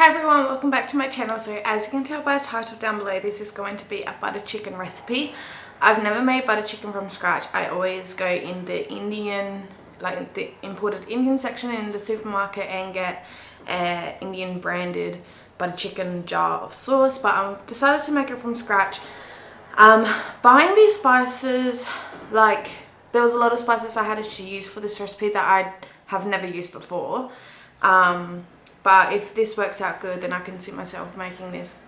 Hi everyone, welcome back to my channel. So as you can tell by the title down below, this is going to be a butter chicken recipe. I've never made butter chicken from scratch. I always go in the Indian, like the imported Indian section in the supermarket and get an Indian branded butter chicken jar of sauce, but I decided to make it from scratch. Buying these spices, like there was a lot of spices I had to use for this recipe that I have never used before. But if this works out good, then I can see myself making this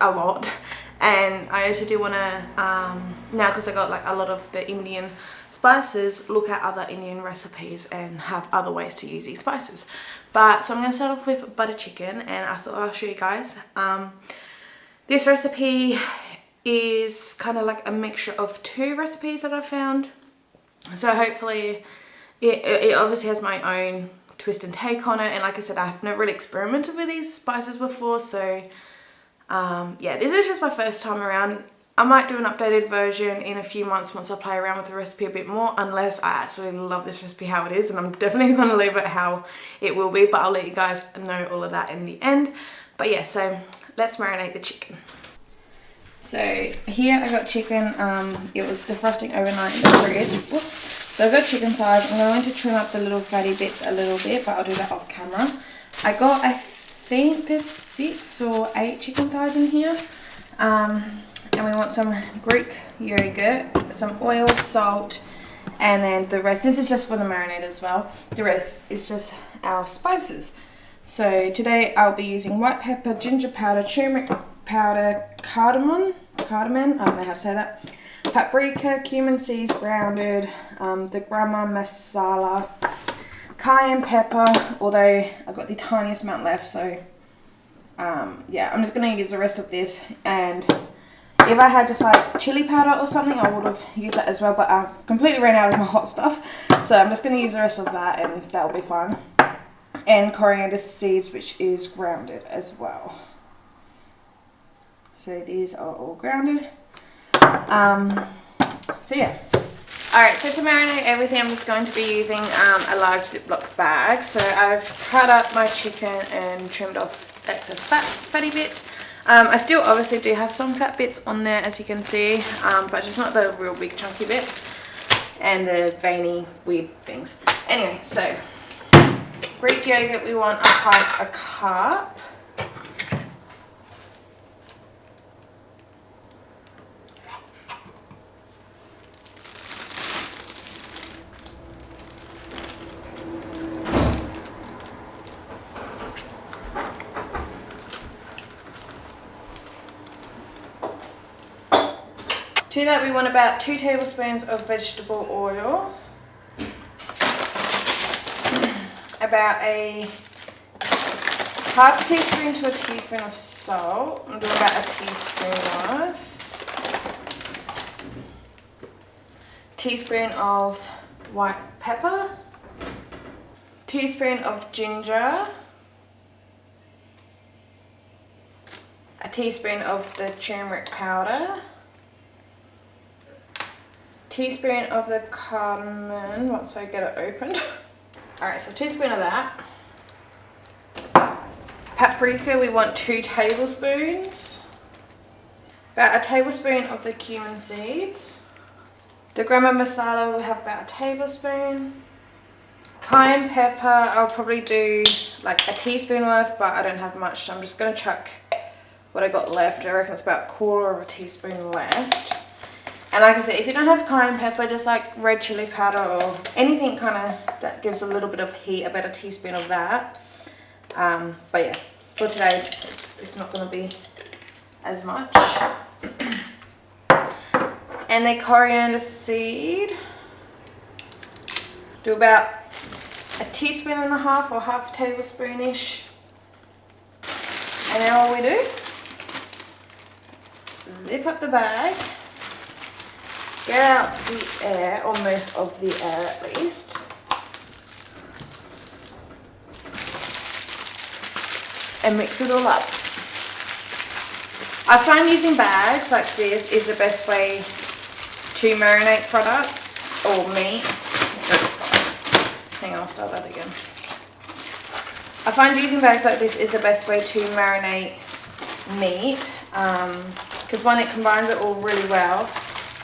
a lot. And I also do want to, now because I got like a lot of the Indian spices, look at other Indian recipes and have other ways to use these spices. But so I'm going to start off with butter chicken, and I thought I'll show you guys. This recipe is kind of like a mixture of two recipes that I found. So hopefully it obviously has my own twist and take on it, and like I said, I've never really experimented with these spices before, so yeah, this is just my first time around. I might do an updated version in a few months once I play around with the recipe a bit more, unless I absolutely love this recipe how it is, and I'm definitely going to leave it how it will be, but I'll let you guys know all of that in the end. But yeah, so let's marinate the chicken. So here I got chicken, it was defrosting overnight in the fridge. Whoops. So I've got chicken thighs. I'm going to trim up the little fatty bits a little bit, but I'll do that off camera. I got, I think there's 6 or 8 chicken thighs in here. And we want some Greek yogurt, some oil, salt, and then the rest. This is just for the marinade as well. The rest is just our spices. So today I'll be using white pepper, ginger powder, turmeric powder, cardamom, I don't know how to say that, paprika, cumin seeds grounded, the garam masala, cayenne pepper, although I've got the tiniest amount left, so yeah, I'm just going to use the rest of this. And if I had just like chili powder or something, I would have used that as well, but I completely ran out of my hot stuff, so I'm just going to use the rest of that and that'll be fine. And coriander seeds, which is grounded as well. So these are all grounded. So yeah. Alright, so to marinate everything, I'm just going to be using a large Ziploc bag. So I've cut up my chicken and trimmed off excess fatty bits. I still obviously do have some fat bits on there, as you can see, but just not the real big chunky bits and the veiny weird things. Anyway, so Greek yogurt, we want a cup. To that we want about 2 tablespoons of vegetable oil, about a half a teaspoon to a teaspoon of salt. I'm doing about a teaspoon worth. Teaspoon of white pepper, teaspoon of ginger, a teaspoon of the turmeric powder, teaspoon of the cardamom once I get it opened. Alright, so a teaspoon of that. Paprika, we want 2 tablespoons. About a tablespoon of the cumin seeds. The garam masala, we have about a tablespoon. Cayenne pepper, I'll probably do like a teaspoon worth, but I don't have much, so I'm just going to chuck what I got left. I reckon it's about 1/4 of a teaspoon left. And like I said, if you don't have cayenne pepper, just like red chili powder or anything kind of that gives a little bit of heat, about a teaspoon of that. But yeah, for today, it's not going to be as much. And the coriander seed, do about a teaspoon and a half or half a tablespoon-ish. And then all we do, zip up the bag. Get out the air, or most of the air at least. And mix it all up. I find using bags like this is the best way to marinate products or meat. Hang on, I'll start that again. I find using bags like this is the best way to marinate meat, because one, it combines it all really well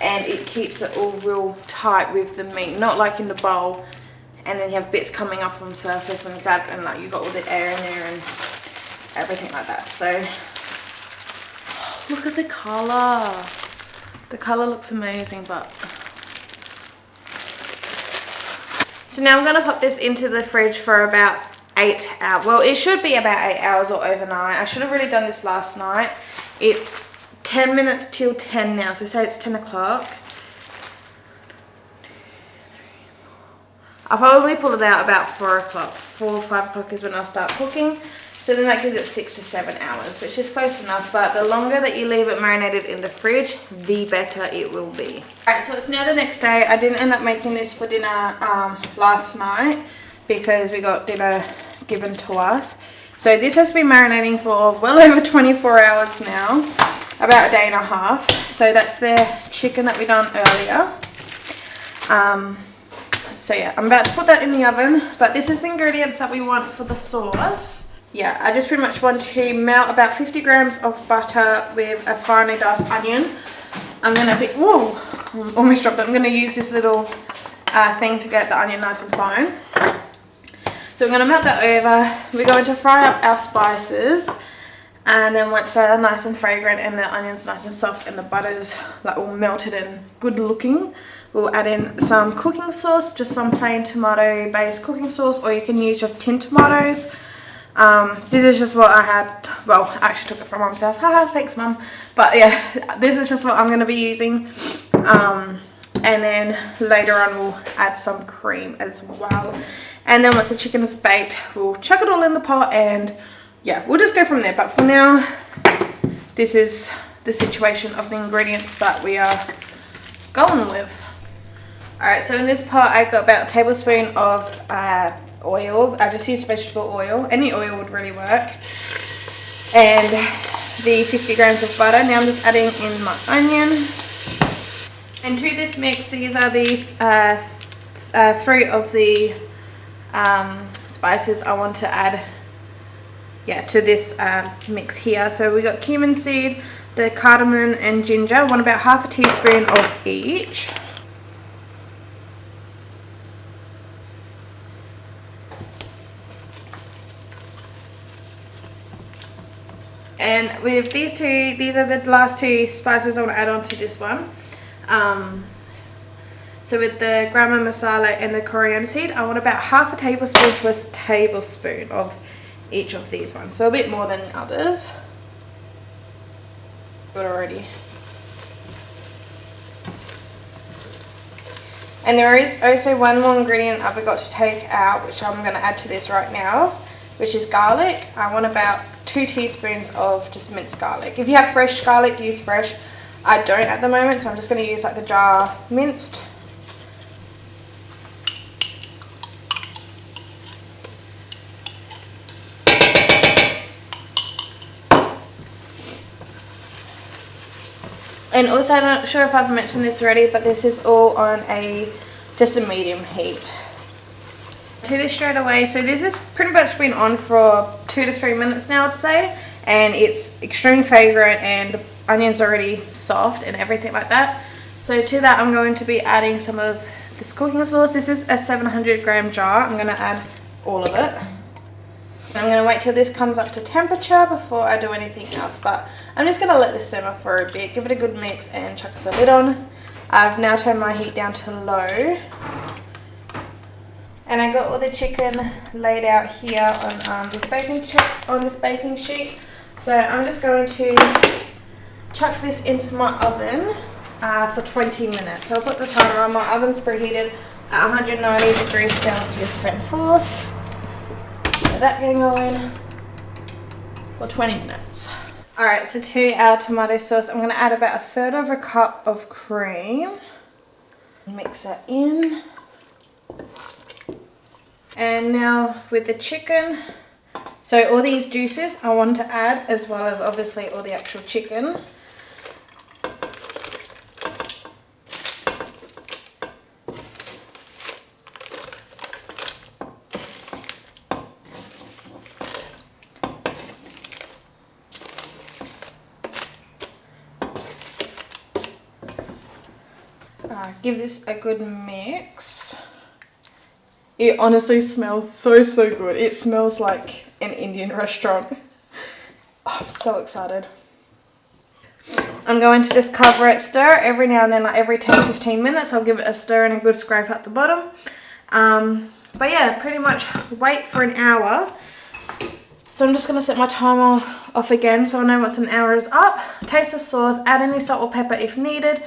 and it keeps it all real tight with the meat, not like in the bowl and then you have bits coming up from surface and that, and like you got all the air in there and everything like that. So look at the color. The color looks amazing. But so now I'm going to pop this into the fridge for about 8 hours. Well, it should be about 8 hours or overnight. I should have really done this last night. It's 10 minutes till 10 now, so say it's 10 o'clock. I'll probably pull it out about 4 o'clock. 4 or 5 o'clock is when I'll start cooking. So then that gives it 6 to 7 hours, which is close enough. But the longer that you leave it marinated in the fridge, the better it will be. Alright, so it's now the next day. I didn't end up making this for dinner last night because we got dinner given to us. So this has been marinating for well over 24 hours now. About a day and a half. So that's the chicken that we done earlier. So yeah, I'm about to put that in the oven, but this is the ingredients that we want for the sauce. Yeah, I just pretty much want to melt about 50 grams of butter with a finely diced onion. I'm gonna be, whoa, almost dropped it. I'm gonna use this little thing to get the onion nice and fine. So I'm gonna melt that over. We're going to fry up our spices, and then once they're nice and fragrant and the onion's nice and soft and the butter's like all melted and good looking, we'll add in some cooking sauce, just some plain tomato based cooking sauce, or you can use just tin tomatoes. This is just what I had. Well, I actually took it from Mum's house. Haha, thanks Mum. But yeah, this is just what I'm going to be using. And then later on we'll add some cream as well. And then once the chicken is baked, we'll chuck it all in the pot and yeah, we'll just go from there. But for now, this is the situation of the ingredients that we are going with. Alright, so in this pot I got about a tablespoon of oil. I just used vegetable oil. Any oil would really work. And the 50 grams of butter. Now I'm just adding in my onion. And to this mix, these are these 3 of the spices I want to add to this mix here. So we got cumin seed, the cardamom and ginger. I want about half a teaspoon of each. And with these two, these are the last 2 spices I want to add on to this one. So with the garam masala and the coriander seed, I want about half a tablespoon to a tablespoon of each of these ones. So a bit more than the others. Good already. And there is also one more ingredient I forgot to take out, which I'm going to add to this right now, which is garlic. I want about 2 teaspoons of just minced garlic. If you have fresh garlic, use fresh. I don't at the moment, so I'm just going to use like the jar minced. And also, I'm not sure if I've mentioned this already, but this is all on just a medium heat. To this straight away. So this has pretty much been on for 2 to 3 minutes now, I'd say, and it's extremely fragrant and the onion's already soft and everything like that. So to that I'm going to be adding some of this cooking sauce. This is a 700 gram jar. I'm going to add all of it. I'm going to wait till this comes up to temperature before I do anything else, but I'm just going to let this simmer for a bit, give it a good mix and chuck the lid on. I've now turned my heat down to low. And I got all the chicken laid out here on this baking sheet. So I'm just going to chuck this into my oven for 20 minutes. So I'll put the timer on. My oven's preheated at 190 degrees Celsius fan force. So that getting going for 20 minutes. Alright, so to our tomato sauce, I'm going to add about 1/3 cup of cream. Mix that in. And now with the chicken, so all these juices I want to add, as well as obviously all the actual chicken. Give this a good mix. It honestly smells so good. It smells like an Indian restaurant. Oh, I'm so excited. I'm going to just cover it, stir it every now and then, like every 10-15 minutes. I'll give it a stir and a good scrape at the bottom. But yeah, pretty much wait for an hour. So I'm just going to set my timer off again so I know once an hour is up. Taste the sauce, add any salt or pepper if needed,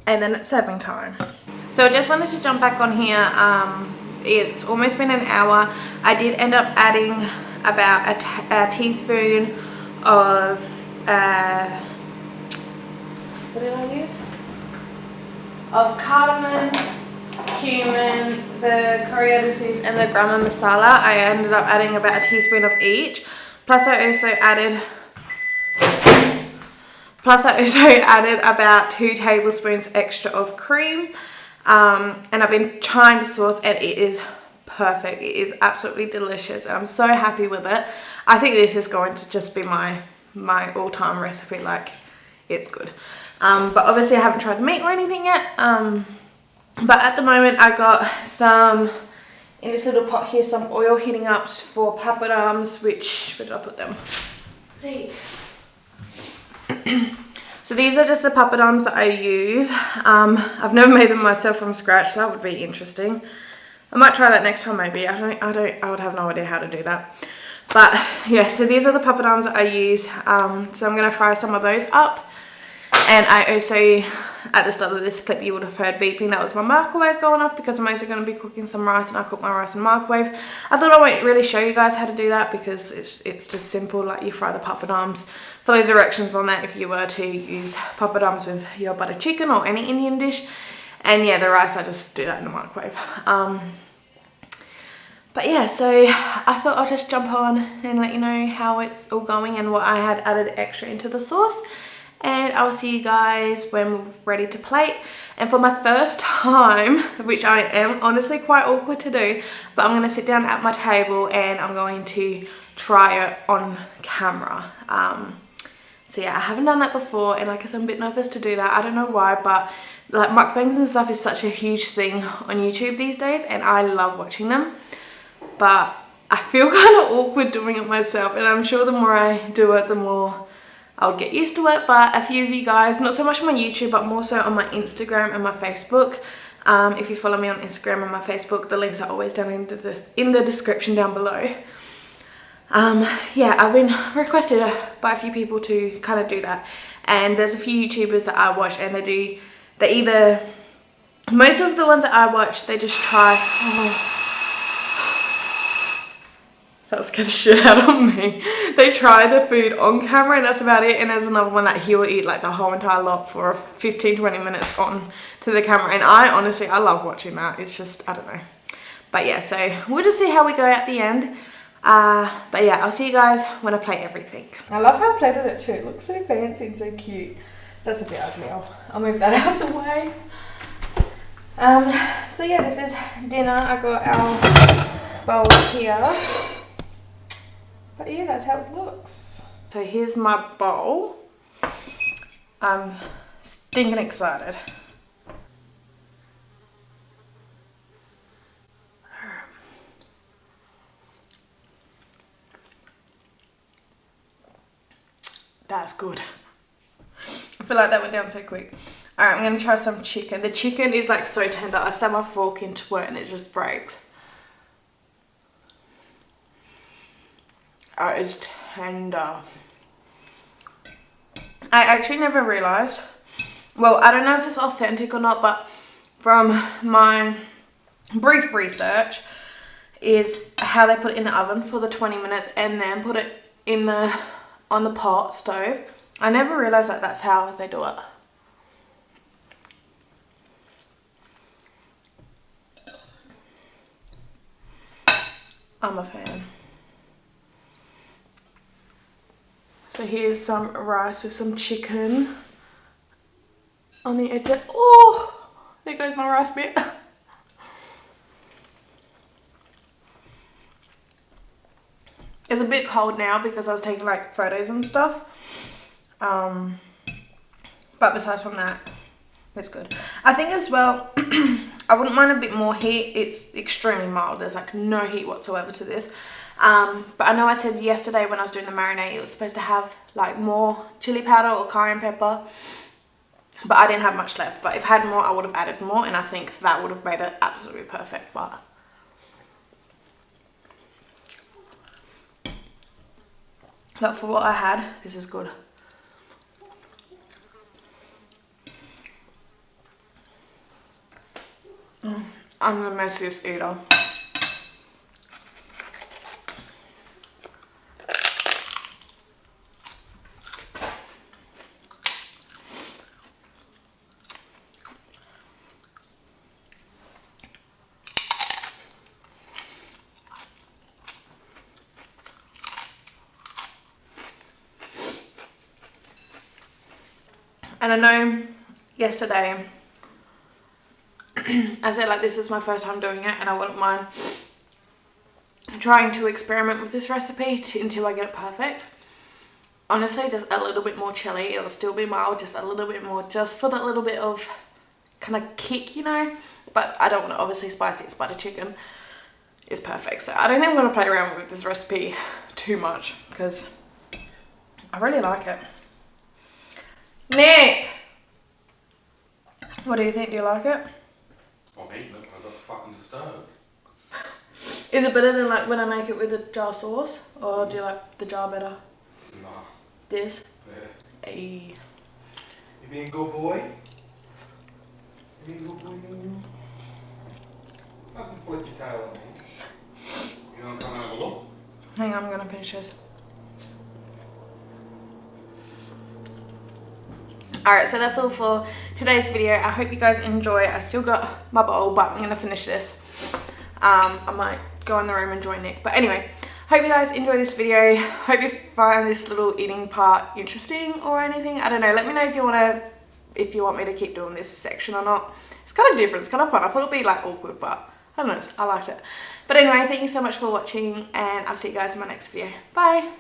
and then it's serving time. So I just wanted to jump back on here. It's almost been an hour. I did end up adding about a teaspoon of, what did I use? Of cardamom, cumin, the coriander seeds, and the garam masala. I ended up adding about a teaspoon of each. Plus I also added about 2 tablespoons extra of cream. And I've been trying the sauce and it is perfect. It is absolutely delicious and I'm so happy with it. I think this is going to just be my all-time recipe. Like, it's good. But obviously I haven't tried the meat or anything yet. But at the moment I got some, in this little pot here, some oil heating up for papadums, which, where did I put them? See. So these are just the papadums that I use. I've never made them myself from scratch, so that would be interesting. I might try that next time maybe. I would have no idea how to do that. But yeah, so these are the papadums that I use. So I'm gonna fry some of those up. And I also, at the start of this clip, you would have heard beeping. That was my microwave going off because I'm also going to be cooking some rice and I cook my rice in microwave. I thought I won't really show you guys how to do that because it's just simple. Like, you fry the papadums. Follow the directions on that if you were to use papadums with your butter chicken or any Indian dish. And yeah, the rice, I just do that in the microwave. But yeah, so I thought I'll just jump on and let you know how it's all going and what I had added extra into the sauce. And I'll see you guys when we're ready to plate. And for my first time, which I am honestly quite awkward to do, but I'm going to sit down at my table and I'm going to try it on camera. So yeah, I haven't done that before and like I said, I'm a bit nervous to do that. I don't know why, but like mukbangs and stuff is such a huge thing on YouTube these days and I love watching them. But I feel kind of awkward doing it myself, and I'm sure the more I do it, the more I'll get used to it. But a few of you guys, not so much on my YouTube, but more so on my Instagram and my Facebook. If you follow me on Instagram and my Facebook, the links are always down in the description down below. Yeah, I've been requested by a few people to kind of do that. And there's a few YouTubers that I watch and most of the ones that I watch, they just try, that scared the shit out of me. They try the food on camera and that's about it. And there's another one that he will eat like the whole entire lot for 15-20 minutes on to the camera. And I love watching that. It's just, I don't know. But yeah, so we'll just see how we go at the end. But yeah, I'll see you guys when I plate everything. I love how I plated it too. It looks so fancy and so cute. That's a bit ugly. I'll move that out of the way. So yeah, this is dinner. I got our bowls here. But yeah, that's how it looks. So here's my bowl. I'm stinking excited. That's good. I feel like that went down so quick. Alright, I'm going to try some chicken. The chicken is like so tender. I stab my fork into it and it just breaks. It's tender. I actually never realised, well, I don't know if it's authentic or not, but from my brief research is how they put it in the oven for the 20 minutes and then put it in on the pot stove. I never realised that that's how they do it. I'm a fan. So here's some rice with some chicken on the edge. Oh, there goes my rice bit. It's a bit cold now because I was taking like photos and stuff. But besides from that, It's good. I think as well, I wouldn't mind a bit more heat. It's extremely mild. There's like no heat whatsoever to this. But I know I said yesterday when I was doing the marinade, it was supposed to have like more chili powder or cayenne pepper. But I didn't have much left. But if I had more, I would have added more. And I think that would have made it absolutely perfect. But for what I had, this is good. I'm the messiest eater. And I know yesterday I said like this is my first time doing it and I wouldn't mind trying to experiment with this recipe until I get it perfect. Honestly, just a little bit more chili. It will still be mild, just a little bit more, just for that little bit of kind of kick, you know. But I don't want to obviously spicy. It's butter chicken. It's perfect. So I don't think I'm going to play around with this recipe too much because I really like it. Nick! What do you think? Do you like it? I'm eating it. I got fucking disturbed. Is it better than like when I make it with a jar sauce? Or do you like the jar better? Nah. This? Yeah. Hey. You being a good boy? You being a good boy, you? Fucking flip your tail at me. You wanna come and have a look? Hang on, I'm gonna finish this. Alright, so that's all for today's video. I hope you guys enjoy. I still got my bowl, but I'm gonna finish this. I might go in the room and join Nick. But anyway, hope you guys enjoy this video. Hope you find this little eating part interesting or anything. I don't know. Let me know if you want me to keep doing this section or not. It's kind of different. It's kind of fun. I thought it'd be like awkward, but I don't know. I liked it. But anyway, thank you so much for watching, and I'll see you guys in my next video. Bye.